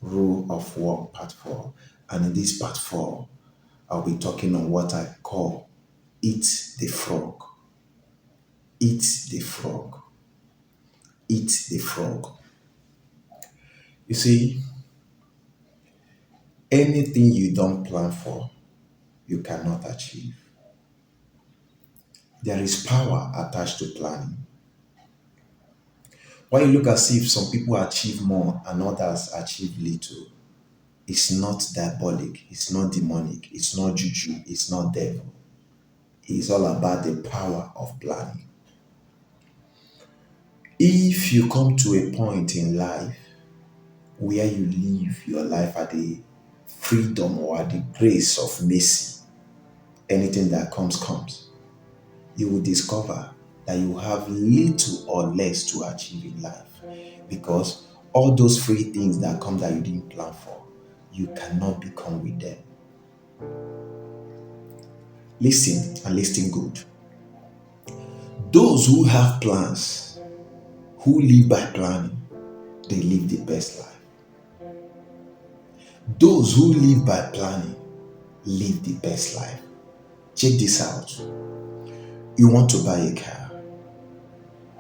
Rule of War Part 4. And in this Part 4, I'll be talking on what I call Eat the Frog. Eat the Frog. Eat the Frog. You see, anything you don't plan for, you cannot achieve. There is power attached to planning. When you look as if some people achieve more and others achieve little, it's not diabolic, it's not demonic, it's not juju, it's not devil. It's all about the power of planning. If you come to a point in life where you live your life at the freedom or at the grace of mercy, anything that comes, you will discover that you have little or less to achieve in life because all those free things that come that you didn't plan for, you cannot become with them. Listen and listen good. Those who have plans, who live by planning, they live the best life. Those who live by planning live the best life. Check this out. You want to buy a car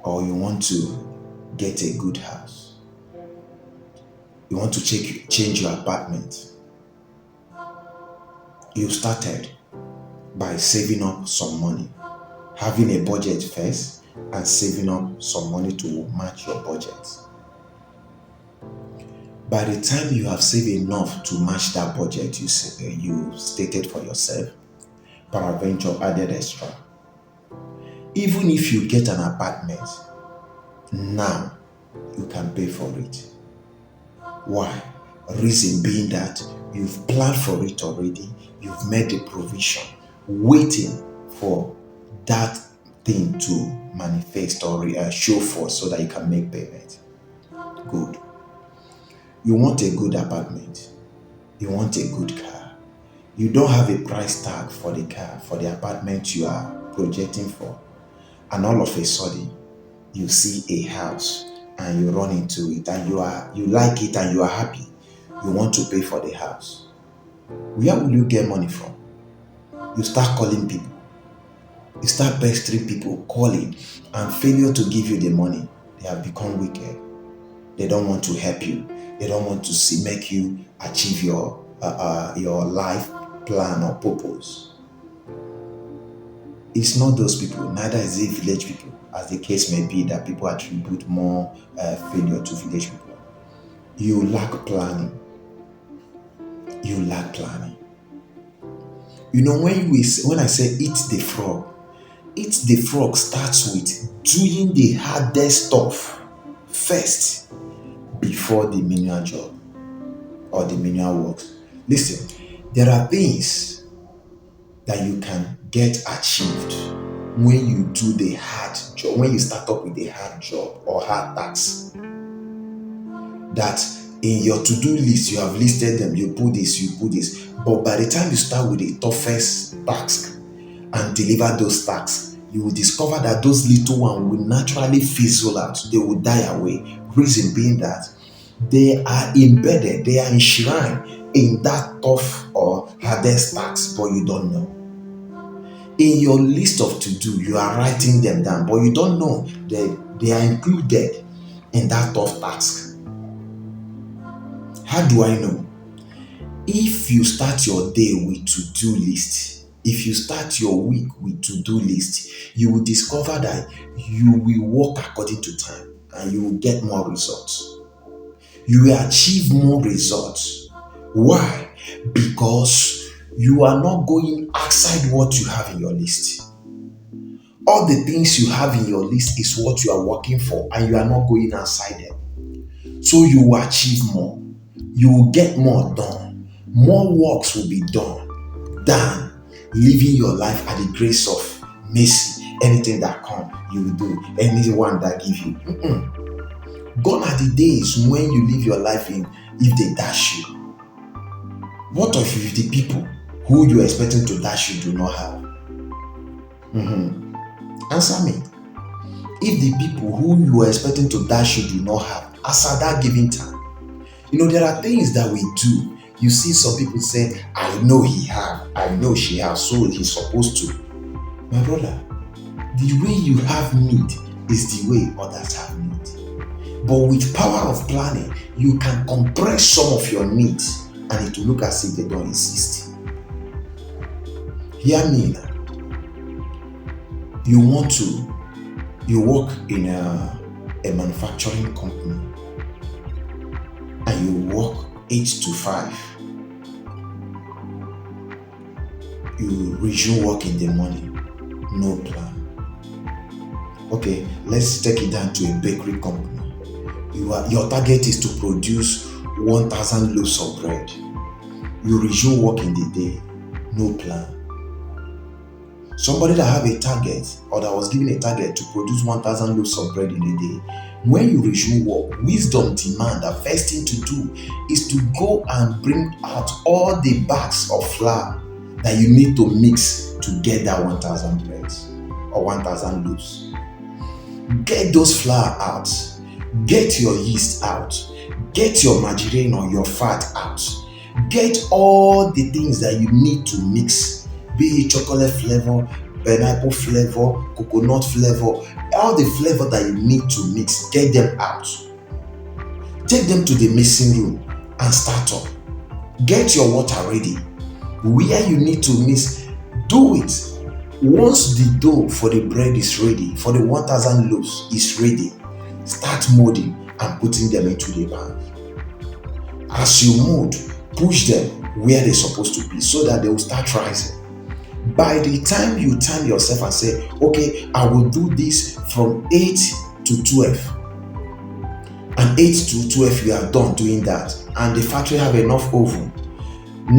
or you want to get a good house. You want to change your apartment. You started by saving up some money, having a budget first and saving up some money to match your budget. By the time you have saved enough to match that budget you stated for yourself, peradventure added extra. Even if you get an apartment, now you can pay for it. Why? Reason being that you've planned for it already, you've made the provision, waiting for that thing to manifest or show forth so that you can make payment. Good. You want a good apartment. You want a good car. You don't have a price tag for the car, for the apartment you are projecting for. And all of a sudden, you see a house and you run into it and you like it and you are happy. You want to pay for the house. Where will you get money from? You start calling people. You start pestering people, calling, and failure to give you the money. They have become wicked. They don't want to help you. They don't want to make you achieve your life plan or purpose. It's not those people, neither is it village people, as the case may be that people attribute more failure to village people. You lack planning. You lack planning. You know, when I say eat the frog starts with doing the hardest stuff first before the menial job or the menial works. Listen, there are things that you can get achieved when you do the hard job, when you start up with a hard job or hard task. That in your to-do list, you have listed them, you put this. But by the time you start with the toughest task and deliver those tasks, you will discover that those little ones will naturally fizzle out. They will die away. Reason being that they are embedded, they are enshrined in that tough or hardest task, but you don't know. In your list of to-do, you are writing them down, but you don't know that they are included in that tough task. How do I know? If you start your day with to-do list, if you start your week with to-do list, you will discover that you will work according to time and you will get more results. You will achieve more results. Why? Because you are not going outside what you have in your list. All the things you have in your list is what you are working for and you are not going outside them. So you will achieve more. You will get more done. More works will be done than living your life at the grace of mercy. Anything that comes, you will do. Anyone that give you. Gone are the days when you live your life in if they dash you. What if the people who you are expecting to dash you do not have? Answer me. If the people who you are expecting to dash you do not have, as at that given time, There are things that we do. You see some people say, I know he have, I know she have, so he's supposed to. My brother, the way you have need is the way others have need. But with power of planning, you can compress some of your needs and it will look as if they don't exist. Hear me now. You work in a manufacturing company and you work 8 to 5. You resume work in the morning. No plan. Okay, let's take it down to a bakery company. Your target is to produce 1,000 loaves of bread. You resume work in the day. No plan. Somebody that have a target or that was given a target to produce 1,000 loaves of bread in a day, when you resume work, wisdom demand the first thing to do is to go and bring out all the bags of flour that you need to mix to get that 1,000 breads or 1,000 loaves. Get those flour out. Get your yeast out. Get your margarine or your fat out. Get all the things that you need to mix, be it chocolate flavor, pineapple flavor, coconut flavor, all the flavor that you need to mix, get them out. Take them to the mixing room and start up. Get your water ready. Where you need to mix, do it. Once the dough for the bread is ready, for the 1,000 loaves is ready, start molding and putting them into the pan. As you mold, push them where they're supposed to be so that they will start rising. By the time you time yourself and say, okay, I will do this from 8 to 12. And 8 to 12, you are done doing that. And the factory have enough oven.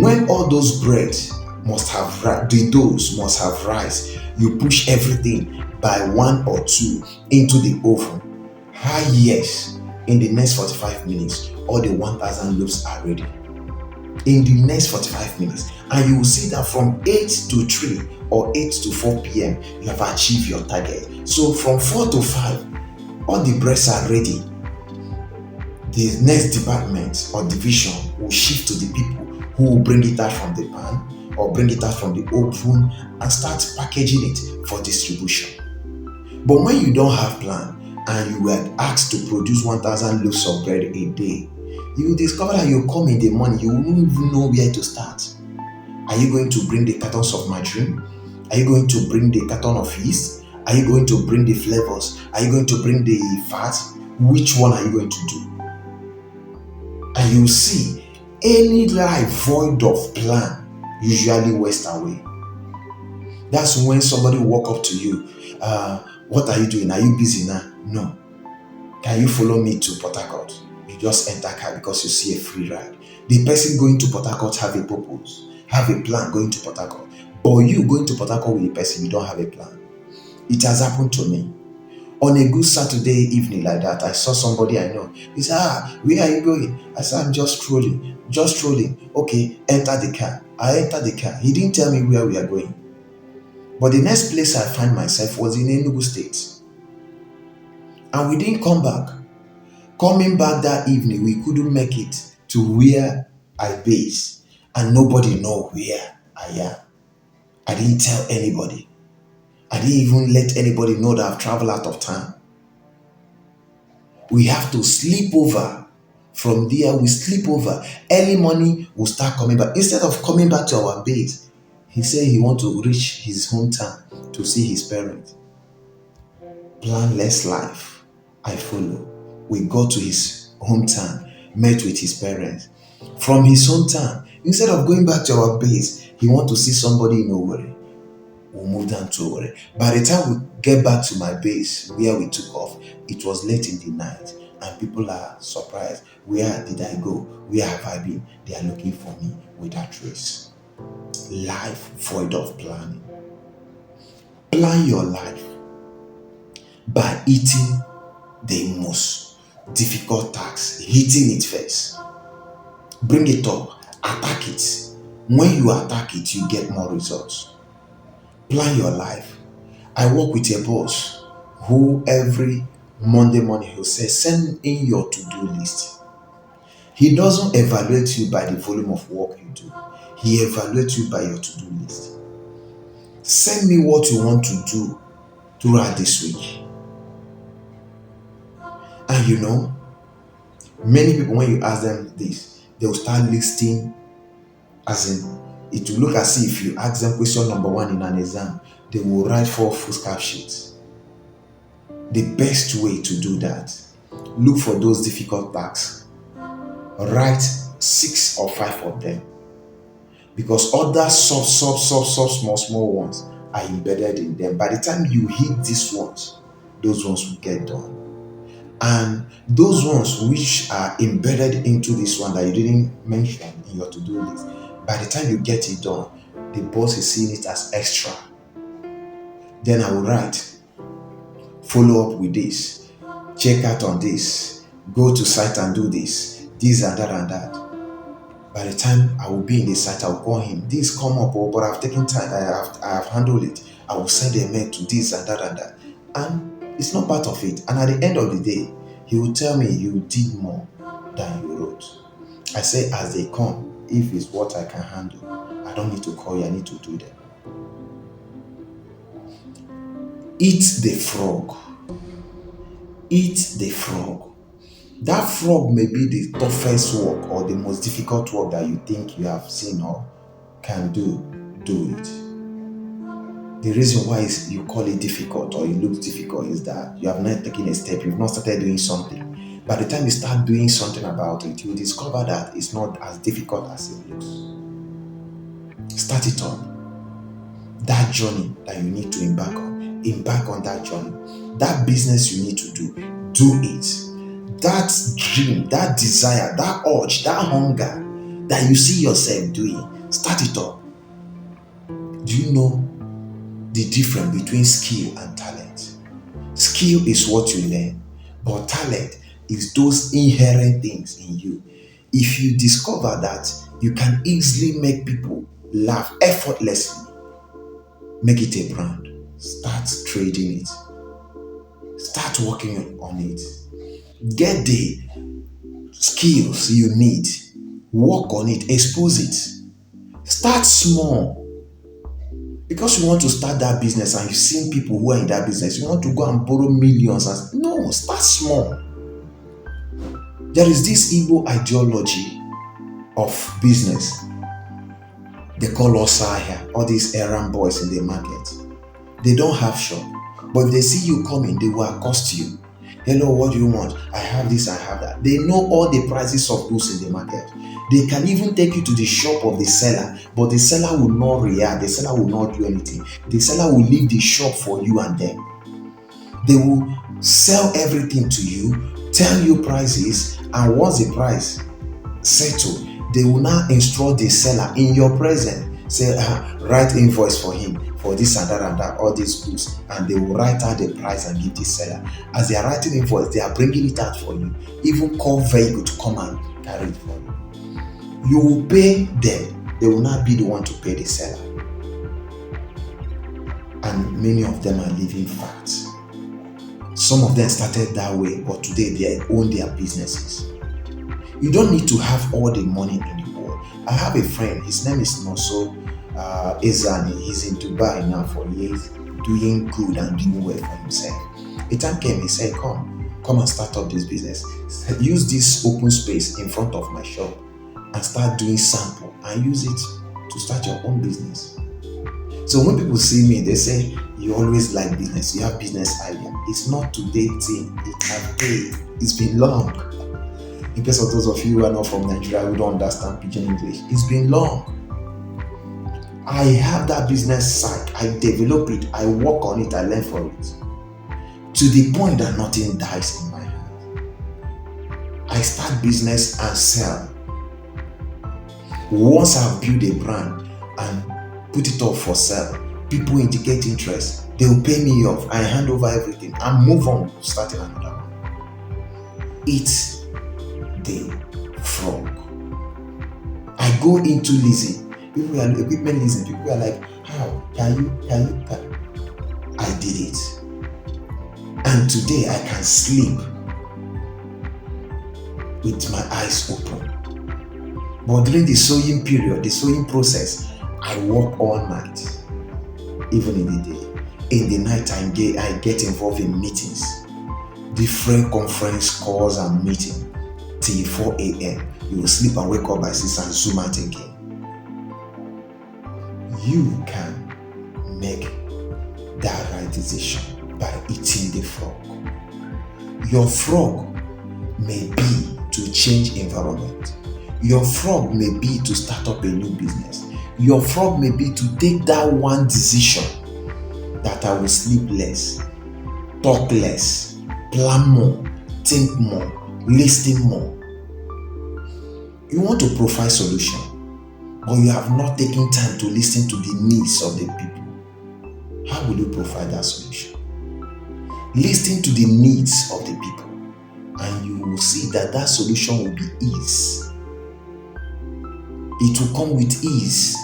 When all those breads must have, the doughs must have rise, you push everything by 1 or 2 into the oven. Yes, in the next 45 minutes, all the 1,000 loaves are ready. In the next 45 minutes, and you will see that from 8 to 3 or 8 to 4 p.m., you have achieved your target. So from 4 to 5, all the breads are ready. The next department or division will shift to the people who will bring it out from the pan or bring it out from the oven and start packaging it for distribution. But when you don't have plan and you were asked to produce 1,000 loaves of bread a day, you will discover that you come in the morning, you won't even know where to start. Are you going to bring the cartons of margarine? Are you going to bring the carton of yeast? Are you going to bring the flavors? Are you going to bring the fat? Which one are you going to do? And you see, any life void of plan usually waste away. That's when somebody walk up to you. What are you doing? Are you busy now? No. Can you follow me to Port Harcourt? You just enter car because you see a free ride. The person going to Port Harcourt have a purpose, have a plan going to Port Harcourt. But you going to Port Harcourt with the person, you don't have a plan. It has happened to me. On a good Saturday evening like that, I saw somebody I know. He said, where are you going? I said, I'm just strolling. Just strolling. Okay, enter the car. I entered the car. He didn't tell me where we are going. But the next place I find myself was in Enugu State. And we didn't come back. Coming back that evening, we couldn't make it to where I base. And nobody know where I am. I didn't tell anybody. I didn't even let anybody know that I've traveled out of town. We have to sleep over. From there, we sleep over. Early morning, we'll start coming back. Instead of coming back to our base, he said he wants to reach his hometown to see his parents. Planless life. I follow. We go to his hometown, met with his parents. From his hometown, instead of going back to our base, he wants to see somebody in Owerri. We'll move down to Owerri. By the time we get back to my base, where we took off, it was late in the night. And people are surprised. Where did I go? Where have I been? They are looking for me without trace. Life void of planning. Plan your life by eating the most difficult task, hitting it first. Bring it up, attack it. When you attack it, you get more results. Plan your life. I work with a boss who every Monday morning he'll say, send in your to-do list. He doesn't evaluate you by the volume of work you do. He evaluates you by your to-do list. Send me what you want to do throughout this week. And many people, when you ask them this, they'll start listing, as in, it will look as if you ask them question number one in an exam, they will write 4 foolscap sheets. The best way to do that, look for those difficult tasks, write 6 or 5 of them, because other small ones are embedded in them. By the time you hit these ones, those ones will get done. And those ones which are embedded into this one that you didn't mention in your to-do list, by the time you get it done, the boss is seeing it as extra. Then I will write, follow up with this, check out on this, go to site and do this and that and that. By the time I will be in the site, I will call him. This come up, but I've taken time. I have handled it. I will send a mail to this and that and that. And it's not part of it. And at the end of the day, he will tell me you did more than you wrote. I say, as they come, if it's what I can handle, I don't need to call you. I need to do them. Eat the frog. Eat the frog. That frog may be the toughest work or the most difficult work that you think you have seen or can do it. The reason why you call it difficult or it looks difficult is that you have not taken a step, you've not started doing something. By the time you start doing something about it, you discover that it's not as difficult as it looks. Start it on. That journey that you need to embark on that journey. That business you need to do it. That dream, that desire, that urge, that hunger that you see yourself doing, start it up. Do you know the difference between skill and talent? Skill is what you learn, but talent is those inherent things in you. If you discover that you can easily make people laugh effortlessly, make it a brand. Start trading it. Start working on it. Get the skills you need. Work on it. Expose it. Start small. Because you want to start that business and you've seen people who are in that business, you want to go and borrow millions. No, start small. There is this Igbo ideology of business. They call us here, all these errand boys in the market. They don't have shop, but if they see you coming, they will accost you. Hello, what do you want? I have this, I have that. They know all the prices of goods in the market. They can even take you to the shop of the seller, but the seller will not react. The seller will not do anything. The seller will leave the shop for you and them. They will sell everything to you, tell you prices, and once the price settled, they will now instruct the seller in your presence, say, write invoice for him for this and that, all these goods, and they will write out the price and give the seller. As they are writing invoice, they are bringing it out for you. Even call vehicle to come and carry it for you. You will pay them. They will not be the one to pay the seller. And many of them are living fat. Some of them started that way, but today they own their businesses. You don't need to have all the money in the world. I have a friend, his name is Noso Ezani. He's in Dubai now for years, doing good and doing well for himself. A time came, he said, come and start up this business. Use this open space in front of my shop and start doing sample and use it to start your own business. So when people see me, they say, you always like business, you have business idea. It's not today thing, it has paid. It's been long. In case of those of you who are not from Nigeria who don't understand pidgin English, it's been long. I have that business side, I develop it, I work on it, I learn for it. To the point that nothing dies in my hand. I start business and sell. Once I've built a brand and put it up for sale, people indicate interest, they will pay me off, I hand over everything and move on, starting another one. Eat the frog. I go into leasing. People are equipment leasing. People are like, how can you? I did it, and today I can sleep with my eyes open. But during the sowing period, the sowing process, I work all night, even in the day. In the night, I get involved in meetings, different conference calls and meetings till 4 a.m. You will sleep and wake up by 6 and zoom out again. You can make that right decision by eating the frog. Your frog may be to change environment. Your frog may be to start up a new business. Your frog may be to take that one decision that I will sleep less, talk less, plan more, think more, listen more. You want to provide solution, but you have not taken time to listen to the needs of the people. How will you provide that solution? Listen to the needs of the people, and you will see that that solution will be ease. It will come with ease,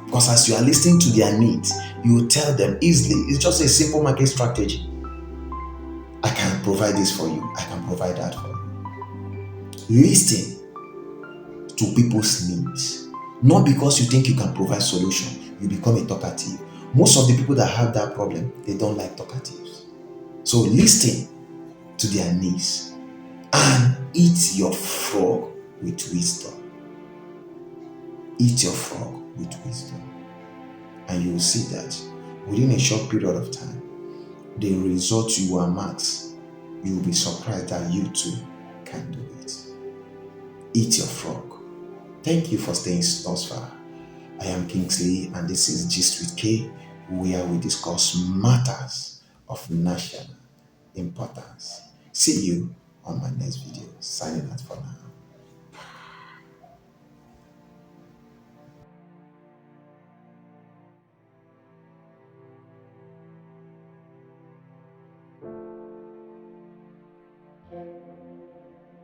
because as you are listening to their needs, you will tell them easily. It's just a simple market strategy. I can provide this for you. I can provide that for you. Listen to people's needs. Not because you think you can provide solution, you become a talkative. Most of the people that have that problem, they don't like talkatives. So listen to their needs and eat your frog with wisdom. Eat your frog with wisdom. And you will see that within a short period of time, the results you will amass, you will be surprised that you too can do it. Eat your frog. Thank you for staying thus far. I am Kingsley, and this is Gist with K, where we discuss matters of national importance. See you on my next video. Signing out for now.